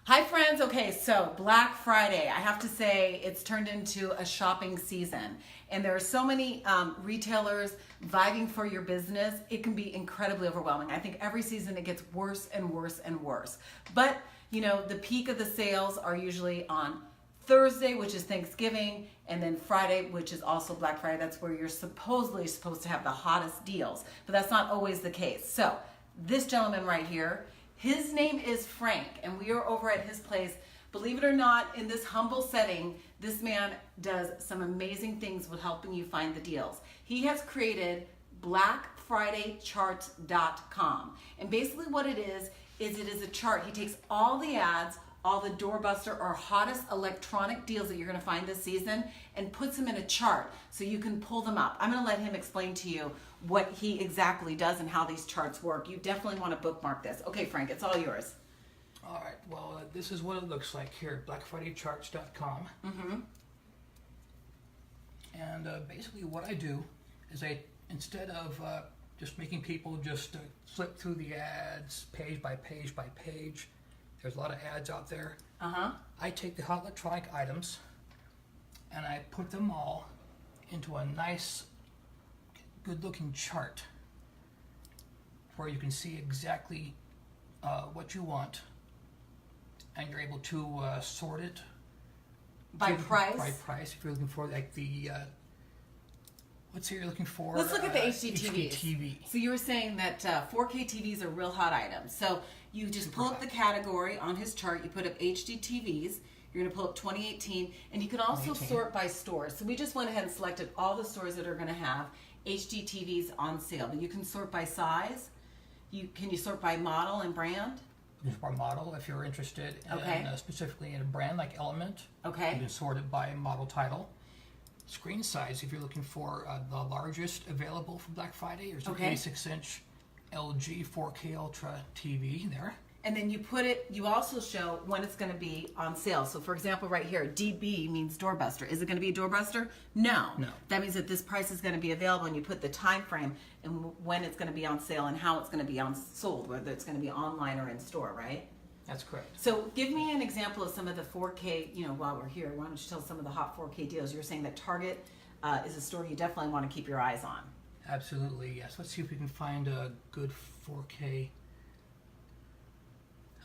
Hi friends, okay, so Black Friday, I have to say it's turned into a shopping season and there are so many retailers vying for your business. It can be incredibly overwhelming. I think every season it gets worse and worse and worse. But, you know, the peak of the sales are usually on Thursday, which is Thanksgiving, and then Friday, which is also Black Friday. That's where you're supposedly supposed to have the hottest deals, but that's not always the case. So this gentleman right here, his name is Frank, and we are over at his place. Believe it or not, in this humble setting, this man does some amazing things with helping you find the deals. He has created BlackFridayCharts.com. And basically what it is it is a chart. He takes all the ads, all the Doorbuster or hottest electronic deals that you're going to find this season and puts them in a chart so you can pull them up. I'm going to let him explain to you what he exactly does and how these charts work. You definitely want to bookmark this. Okay, Frank, it's all yours. All right, well, this is what it looks like here, BlackFridayCharts.com. And basically what I do is instead of just making people just flip through the ads page by page by page, there's a lot of ads out there. I take the hot electronic items and I put them all into a nice, good-looking chart where you can see exactly what you want, and you're able to sort it By price? By price. If you're looking for like the let's say you're looking for. Let's look at the HDTVs. HDTV. So you were saying that 4K TVs are real hot items. So you just pull up the category on his chart. You put up HDTVs. You're going to pull up 2018, and you can also sort by stores. So we just went ahead and selected all the stores that are going to have HDTVs on sale. But you can sort by size. Can you sort by model and brand? Just by model, if you're interested in, specifically in a brand like Element. Okay. You can sort it by model title. Screen size, if you're looking for the largest available for Black Friday, there's an 86-inch LG 4K Ultra TV there. And then you also show when it's going to be on sale. So for example, right here, DB means Doorbuster. Is it going to be a Doorbuster? No. That means that this price is going to be available, and you put the time frame and when it's going to be on sale and how it's going to be sold, whether it's going to be online or in store, right? That's correct. So give me an example of some of the 4K, while we're here, why don't you tell some of the hot 4K deals? You're saying that Target is a store you definitely want to keep your eyes on. Absolutely, yes. Let's see if we can find a good 4K.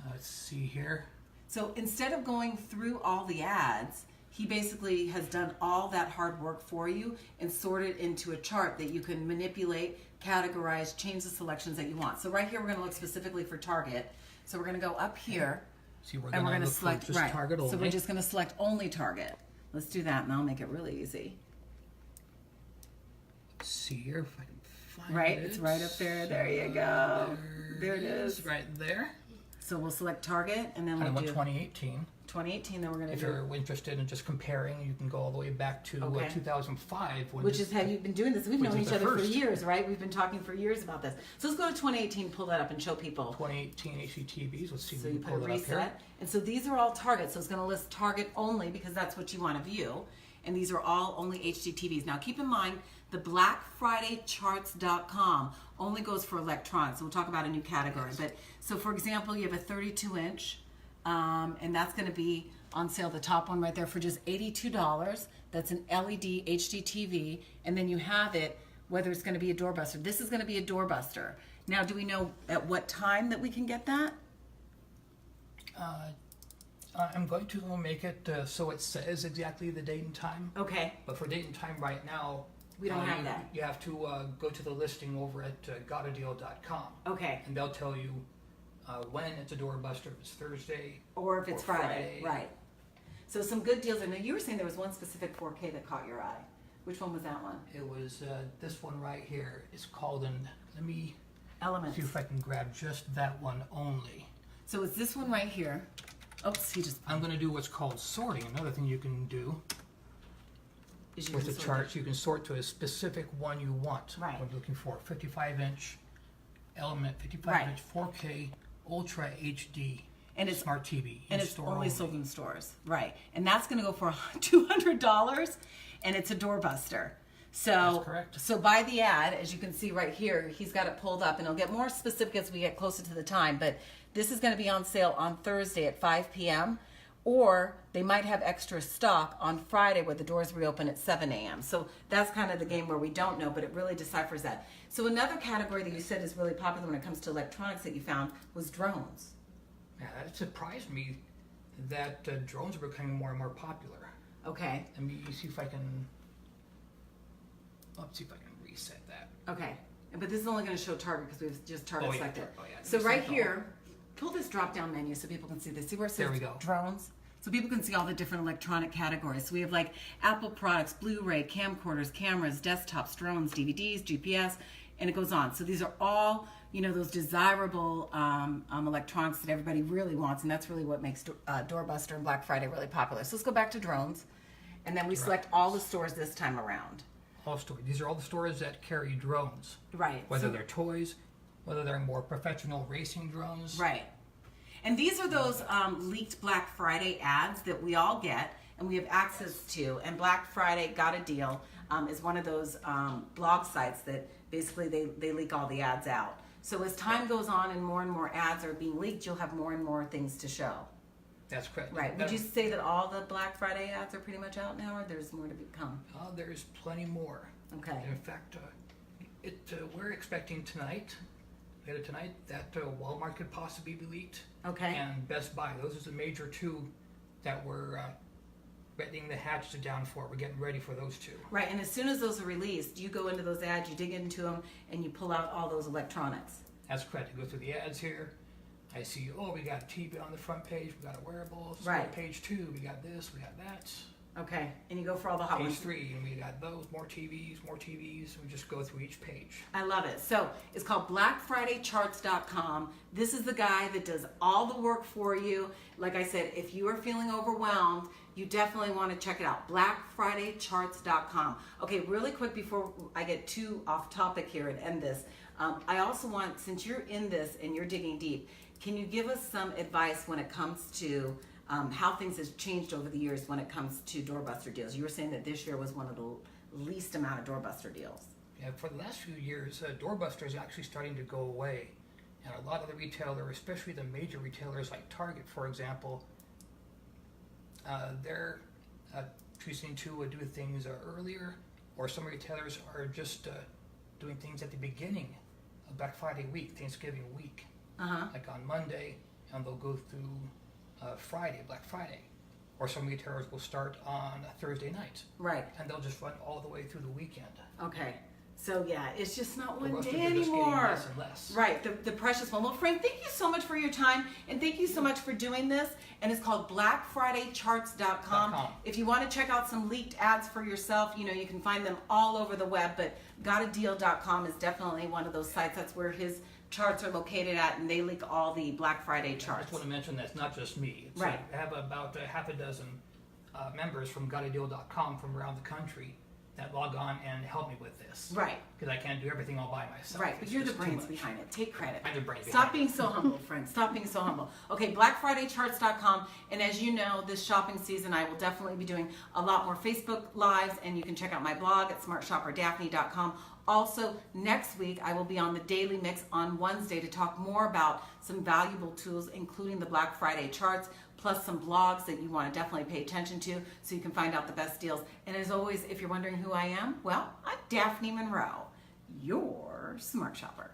Let's see here. So instead of going through all the ads, he basically has done all that hard work for you and sorted into a chart that you can manipulate, categorize, change the selections that you want. So right here, we're going to look specifically for Target. So we're going to go up here, see, we're and we're going to look select for just Target only. So we're just going to select only Target. Let's do that, and I'll make it really easy. Let's see here if I can find it. it. It's right up there. There you go. There it is. Right there. So we'll select Target, and then we'll do 2018. 2018, then we're going to If you're interested in just comparing, you can go all the way back to 2005. Which is how you've been doing this. We've known each other for years, right? We've been talking for years about this. So let's go to 2018, pull that up and show people. 2018 HDTVs. Let's see. So you put a reset. And so these are all Target. So it's going to list Target only because that's what you want to view. And these are all only HDTVs. Now keep in mind, the BlackFridayCharts.com only goes for electronics. We'll talk about a new category. But so for example, you have a 32-inch, and that's going to be on sale, the top one right there, for just $82. That's an LED HDTV, and then you have it whether it's going to be a Doorbuster. This is going to be a Doorbuster. Now, do we know at what time that we can get that? I'm going to make it so it says exactly the date and time. Okay. But for date and time right now, we don't have that. You have to go to the listing over at gotadeal.com. Okay. And they'll tell you when it's a Doorbuster, if it's Thursday or if it's Friday. Right. So some good deals. I know you were saying there was one specific 4K that caught your eye. Which one was that one? It was this one right here. It's called let me Elements. See if I can grab just that one only. So it's this one right here. Oops, I'm going to do what's called sorting. Another thing you can do with the charts, you can sort to a specific one you want. Right. We're looking for 55-inch Element, 55-inch 4K Ultra HD. And it's smart TV. And it's only sold in stores. Right. And that's going to go for $200, and it's a Doorbuster. So, that's correct. So by the ad, as you can see right here, he's got it pulled up, and it'll get more specific as we get closer to the time. But This is going to be on sale on Thursday at 5 p.m. Or they might have extra stock on Friday where the doors reopen at 7 a.m. So that's kind of the game where we don't know, but it really deciphers that. So another category that you said is really popular when it comes to electronics that you found was drones. Yeah, it surprised me that drones are becoming more and more popular. Okay. Let me see if I can. Let's see if I can reset that. Okay. But this is only going to show Target because we've just Target selected. Oh, yeah. So right here, pull this drop-down menu so people can see this. See where it says There we go. drones? So people can see all the different electronic categories. So we have like Apple products, Blu-ray, camcorders, cameras, desktops, drones, DVDs, GPS, and it goes on. So these are all, you know, those desirable electronics that everybody really wants, and that's really what makes Doorbuster and Black Friday really popular. So let's go back to drones, and then we select all the stores this time around. All stores. These are all the stores that carry drones. Right. Whether they're toys, whether they're more professional racing drones. Right. And these are those leaked Black Friday ads that we all get and we have access to. And Black Friday Got a Deal is one of those blog sites that basically they leak all the ads out. So as time goes on and more ads are being leaked, you'll have more and more things to show. That's correct. Right. Would you say that all the Black Friday ads are pretty much out now, or there's more to come? There's plenty more. Okay. In fact, we're expecting tonight, later tonight, that Walmart could possibly be leaked. Okay. And Best Buy. Those are the major two that we're letting the hatches down for. We're getting ready for those two. Right. And as soon as those are released, you go into those ads, you dig into them, and you pull out all those electronics. That's correct. You go through the ads here. I see, we got a TV on the front page, we got a wearables. Right. Page 2, we got this, we got that. Okay, and you go for all the hot Page ones. 3, and we got those, more TVs, we just go through each page. I love it. So it's called BlackFridayCharts.com. This is the guy that does all the work for you. Like I said, if you are feeling overwhelmed, you definitely want to check it out. BlackFridayCharts.com. Okay, really quick before I get too off topic here and end this, I also want, since you're in this and you're digging deep, can you give us some advice when it comes to how things has changed over the years when it comes to Doorbuster deals? You were saying that this year was one of the least amount of Doorbuster deals. Yeah, for the last few years, Doorbuster is actually starting to go away. And a lot of the retailers, especially the major retailers like Target, for example, they're choosing to do things earlier, or some retailers are just doing things at the beginning of Black Friday week, Thanksgiving week. Like on Monday, and they'll go through Friday, Black Friday. Or some retailers will start on Thursday night. Right. And they'll just run all the way through the weekend. Okay. So yeah, it's just not one Doorbuster day are just getting anymore. less and less. Right, the precious one. Well, Frank, thank you so much for your time, and thank you so much for doing this. And it's called BlackFridayCharts.com. If you want to check out some leaked ads for yourself, you know, you can find them all over the web, but GotADeal.com is definitely one of those sites. That's where his charts are located at, and they leak all the Black Friday I charts. just want to mention that's not just me. It's Right. I have about half a dozen members from GotADeal.com from around the country that log on and help me with this. Right. Because I can't do everything all by myself. Right, but It's you're the just too brains much. behind it. Take credit. I'm the brain Stop behind being so humble, friend. Stop being so humble. Okay, BlackFridayCharts.com. And as you know, this shopping season, I will definitely be doing a lot more Facebook Lives, and you can check out my blog at smartshopperdaphne.com. Also, next week, I will be on the Daily Mix on Wednesday to talk more about some valuable tools, including the Black Friday charts, plus some blogs that you want to definitely pay attention to so you can find out the best deals. And as always, if you're wondering who I am, well, I'm Daphne Monroe, your smart shopper.